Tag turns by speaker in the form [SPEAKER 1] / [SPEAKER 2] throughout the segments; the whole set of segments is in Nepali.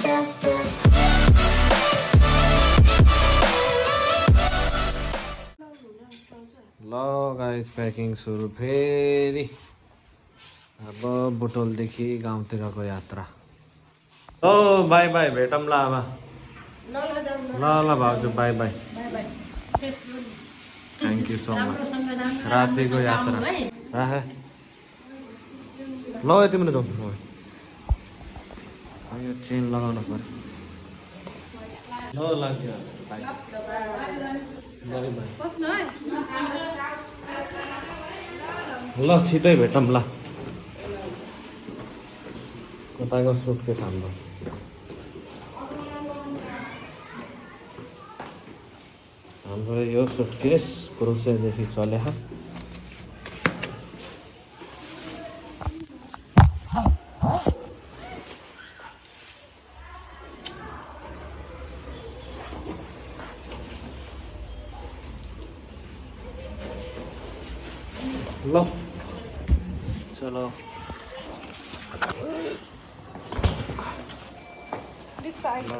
[SPEAKER 1] ल गाइस प्याकिङ सुरु फेरि अब बुटोलदेखि गाउँतिरको यात्रा। ओ बाई बाई भेटौँला अब। ल ल भाउजू by by. Thank you so much. रातिको यात्रा राखे ल तिम्रो जाउँ। यो चेन लगाउन पर्यो। ल लाग्यो ल छिटै भेटौँ ल। कताको सुटकेस हाम्रो यो सुटकेस क्रुसेदेखि चले ल चलो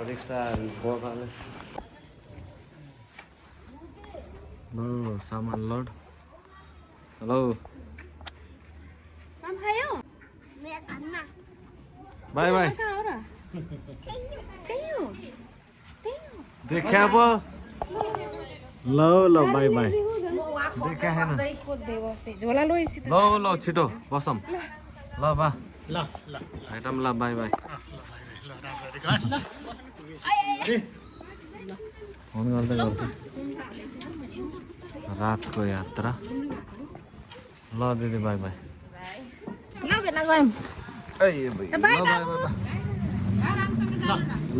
[SPEAKER 1] रिक्सा बोकाले ल सामान लोड। हेलो बाई बाई देखा पो ल ल बाई बाई देखा है ना ल ल छिटो बसम ल बा ल ल भेटौँ ल बाई बाई। फोन गर्दै गर्दै रातको यात्रा। ल दिदी बाई बाई।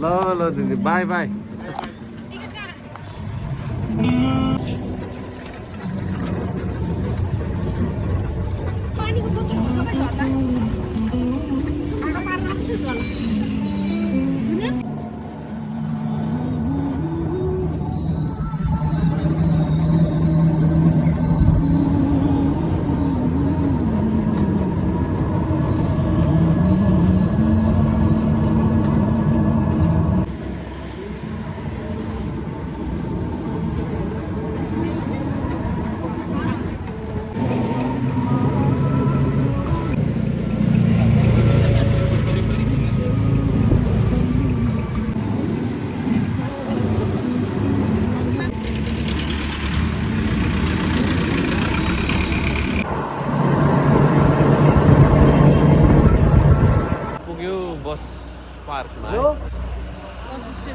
[SPEAKER 1] ल ल दिदी बाई बाई।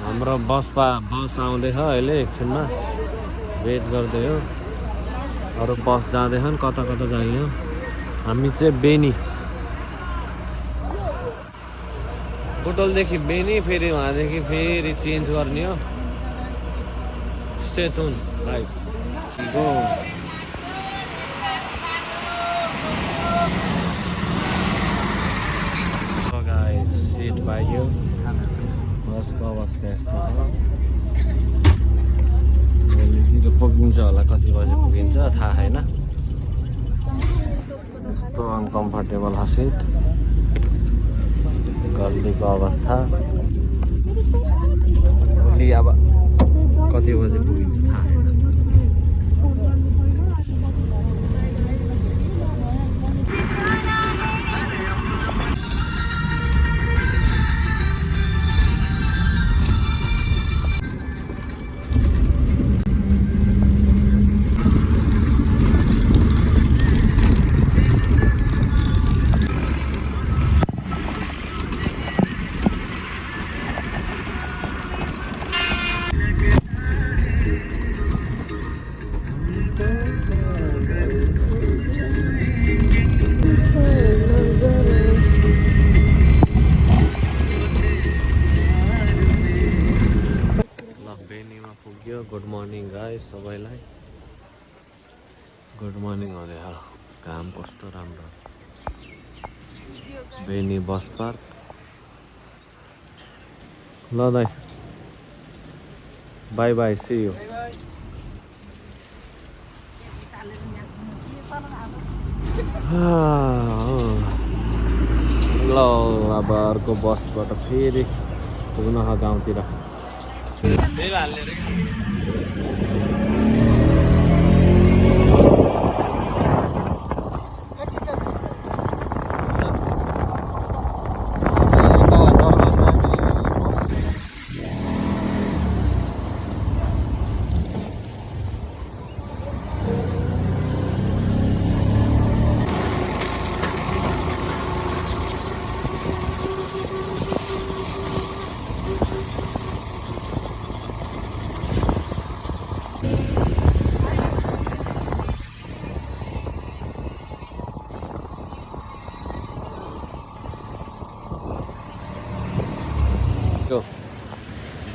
[SPEAKER 1] हाम्रो बस आउँदैछ अहिले एकछिनमा वेट गर्दै हो। अरू बस जाँदैछन् कता कता जाने हो। हामी चाहिँ बेनी बुटोलदेखि बेनी फेरि वहाँदेखि फेरि चेन्ज गर्ने हो। स्टे ट्युन गाइस गो। गाइस सिट पाइयो। बसको अवस्था यस्तो हो। जिरो पुगिन्छ होला कति बजे पुगिन्छ थाहा छैन। यस्तो अनकम्फर्टेबल छ सिट। गल्लीको अवस्था भोलि अब कति बजे पुगिन्छ थाहा छैन। गुड मर्निङ गाइस सबैलाई। गुड मर्निङ हुँदै हो। घाम कस्तो राम्रो। Beni bus park. ल दाइ बाई बाई सी यू। ल अब अर्को बसबाट फेरि पुग्न गाउँतिर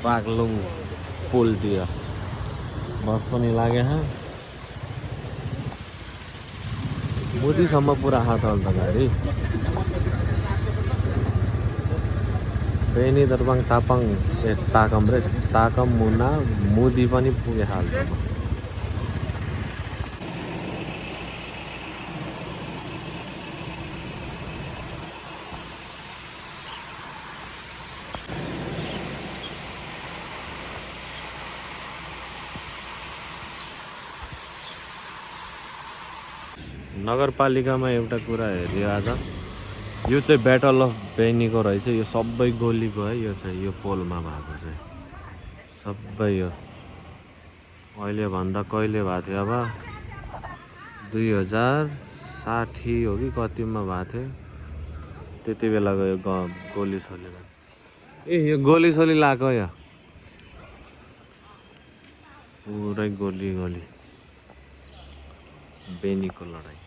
[SPEAKER 1] बागलुङ पुलतिर बस पनि लाग्यो मुदीसम्म पुरा हात हाल्छ गाडी बेनी दरबाङ तापाङ ताकम रे ताकम मुना मुदी पनि पुगे हाल्छ नगरपालिकामा एउटा कुरा हेऱ्यो आज यो चाहिँ ब्याटल अफ बेनीको रहेछ यो सबै गोलीको है यो चाहिँ यो पोलमा भएको चाहिँ सबै यो अहिले भन्दा कहिले भएको थियो अब 2060 हो कि कतिमा भएको थियो त्यति बेलाको यो गोली सोलीमा यो गोली सोली लाग्यो यो पुरै गोली बेनीको लडाई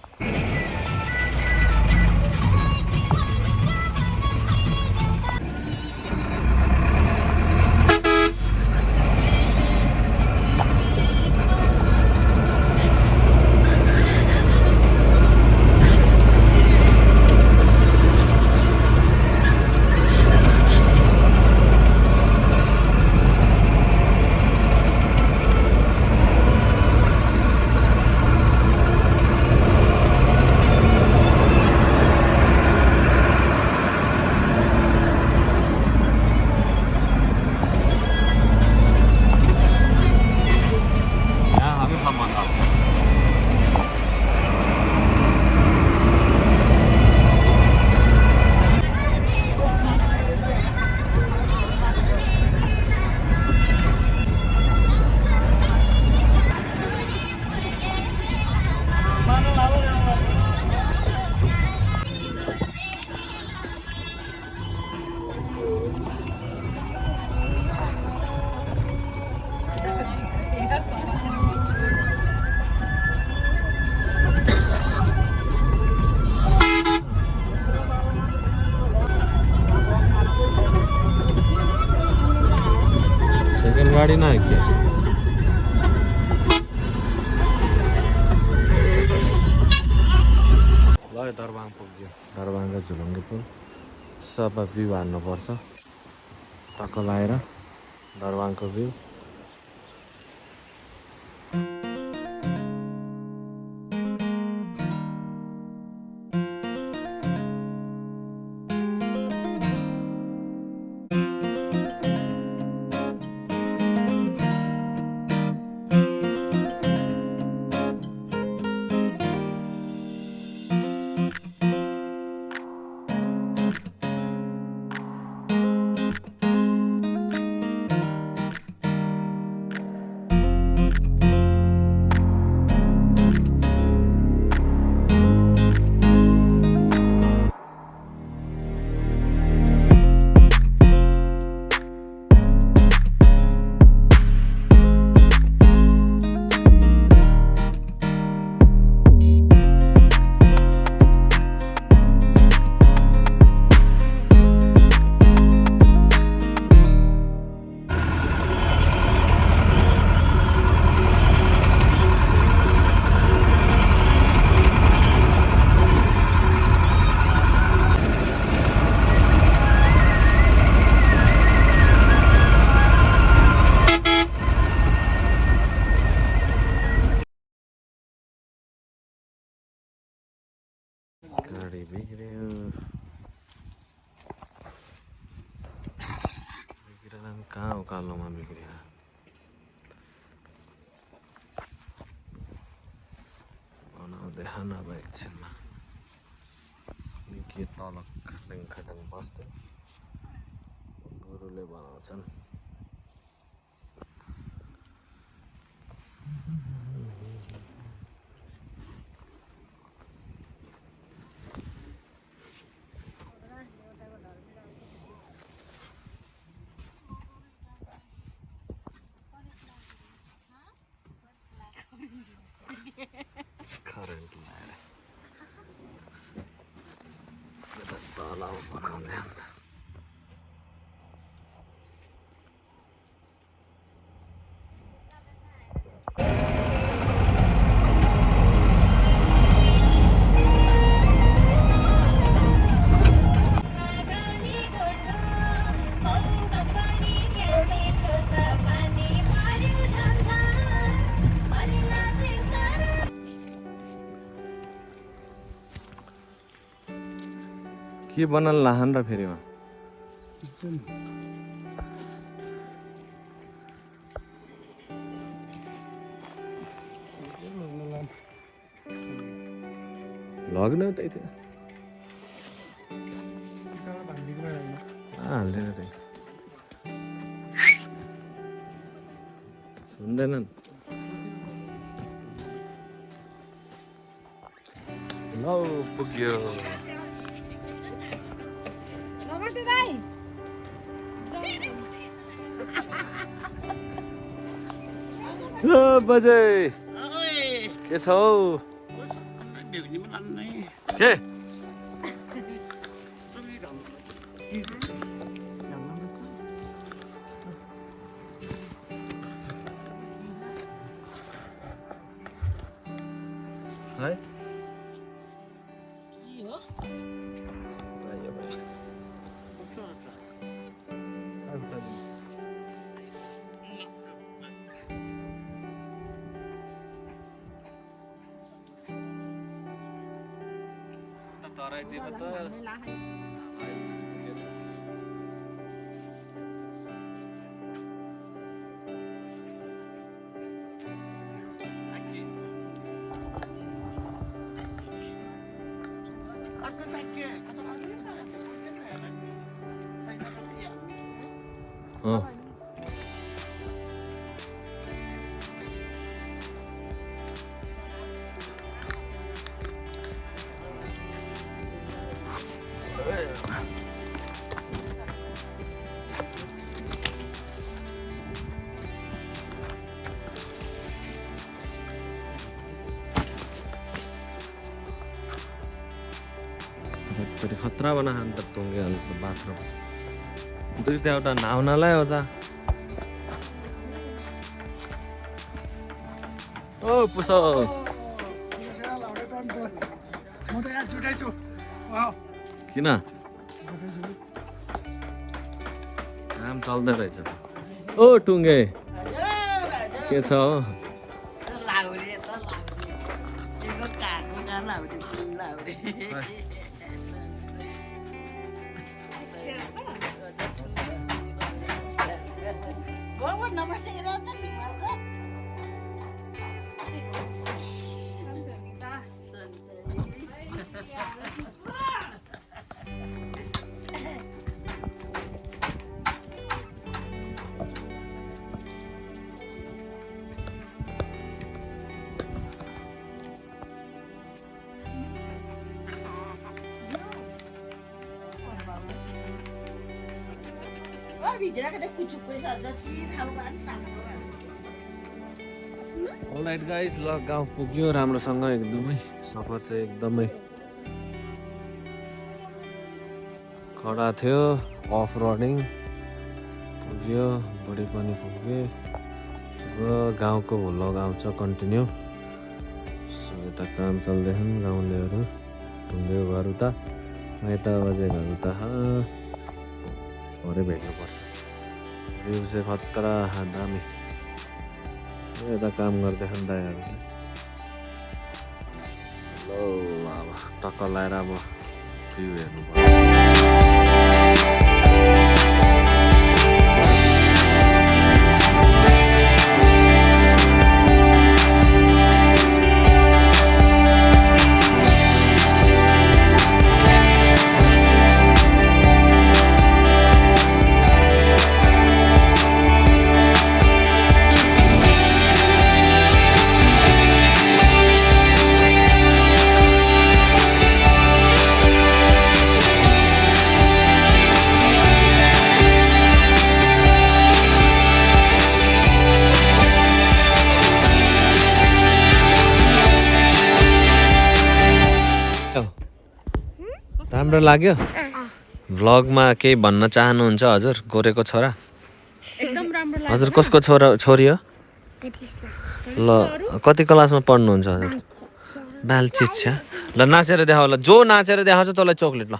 [SPEAKER 1] गाडी ना क्या ल दरबाङ पुग्यो दरबाङको झुलुङ्गे पुल सबै भ्यू हान्नुपर्छ टक्क लाएर दरबाङको भ्यू कहाँ उकालोमा बिग्रियो बनाउँदै खान अब एकछिनमा के तल खटाङ खटाङ बस्दै गुरुले बनाउँछन् करेन्ट लाएर तल बनाउँदै अन्त के बनाउन लाहन र फेरिमा लग्न त्यही थियो हाल्दैन त्यही सुन्दैनन् ल पुग्यो बजे के छ हौ के है खतरा बना त तुङ्गे बाथरुम दुईटा एउटा न्हाउनलाई हो त ओ पुसो किन काम चल्दै रहेछ ओ टुङ्गे के छ हो अलराइट गाइस ल गाउँ पुग्यो राम्रोसँग एकदमै सफर चाहिँ एकदमै खडा थियो अफ रोडिङ पुग्यो बडी पनि पुग्यो अब गाउँको लगाउँछ कन्टिन्यू यता काम चल्दैछन् गाउँलेहरू घुम्दै घर उता यता बजे घर उता भरे भेट्नुपर्छ भ्यू चाहिँ खतरा दामी यता काम गर्दैछन् दाइहरू ल अब टक्क लगाएर अब भ्यू हेर्नु पर्छ राम्रो लाग्यो भ्लगमा केही भन्न चाहनुहुन्छ हजुर गोरेको छोरा
[SPEAKER 2] एकदम राम्रो लाग्यो
[SPEAKER 1] हजुर कसको छोरी हो ल कति क्लासमा पढ्नुहुन्छ हजुर बाल चिच्छा ल नाचेर देखाऊ ल जो नाचेर देखाउँछ तँलाई चक्लेट ल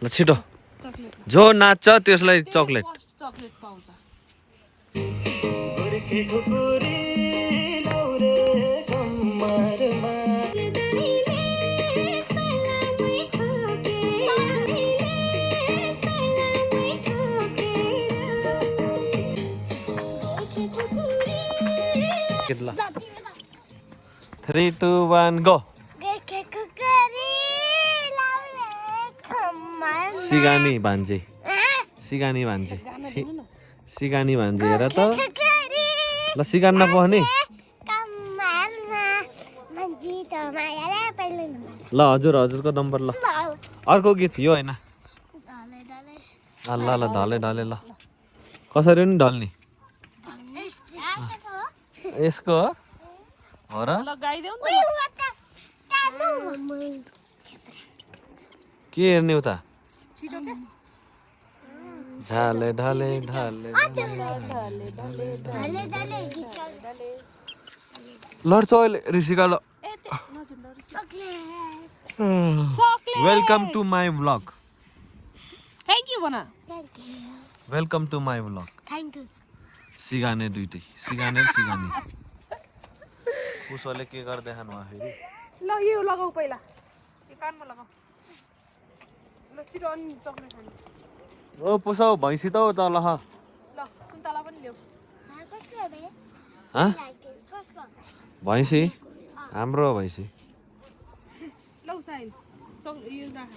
[SPEAKER 1] ल छिटो जो नाच्छ त्यसलाई चक्लेट
[SPEAKER 2] चक्लेट पाउँछ
[SPEAKER 1] ल 3 2 1 गो सिगानी भान्जी सिगानी भान्जी सिगानी भान्जी हेर त ल सिगान नपर्ने ल हजुरको नम्बर ल अर्को गीत यो होइन ल ल ढले ढले ल कसरी नि ढल्ने यसको हो र
[SPEAKER 2] ल गाइदेऊ न
[SPEAKER 1] के हेर्ने उता
[SPEAKER 2] छिटो के
[SPEAKER 1] झाले ढले ढले लड्छ अहिले ऋषिका ल welcome to my vlog
[SPEAKER 2] thank you भन
[SPEAKER 1] वेलकम टु माई भ्लग सिगाने दुइटै सिगाने र सिगानी उसले के गर्दै खानु फेरि
[SPEAKER 2] ल यो लगाऊ पहिला यो कानमा लगाऊ ल छिटो अनि चक्लेट खानु
[SPEAKER 1] ओ पुसौ भैँसी त हो त ल
[SPEAKER 2] ल सुन्तला पनि ल्याऊ
[SPEAKER 1] भैँसी हाम्रो हो भैँसी
[SPEAKER 2] ल साइन यो राख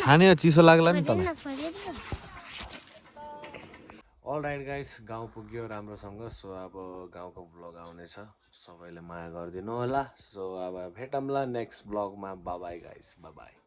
[SPEAKER 1] खाने हो चिसो लाग्ला नि त अलराइट गाइस गाउँ पुग्यो राम्रोसँग सो अब गाउँको भ्लग आउनेछ सबैले माया गरिदिनु होला सो अब भेटौँला नेक्स्ट भ्लगमा बाबाई गाइस बाबाई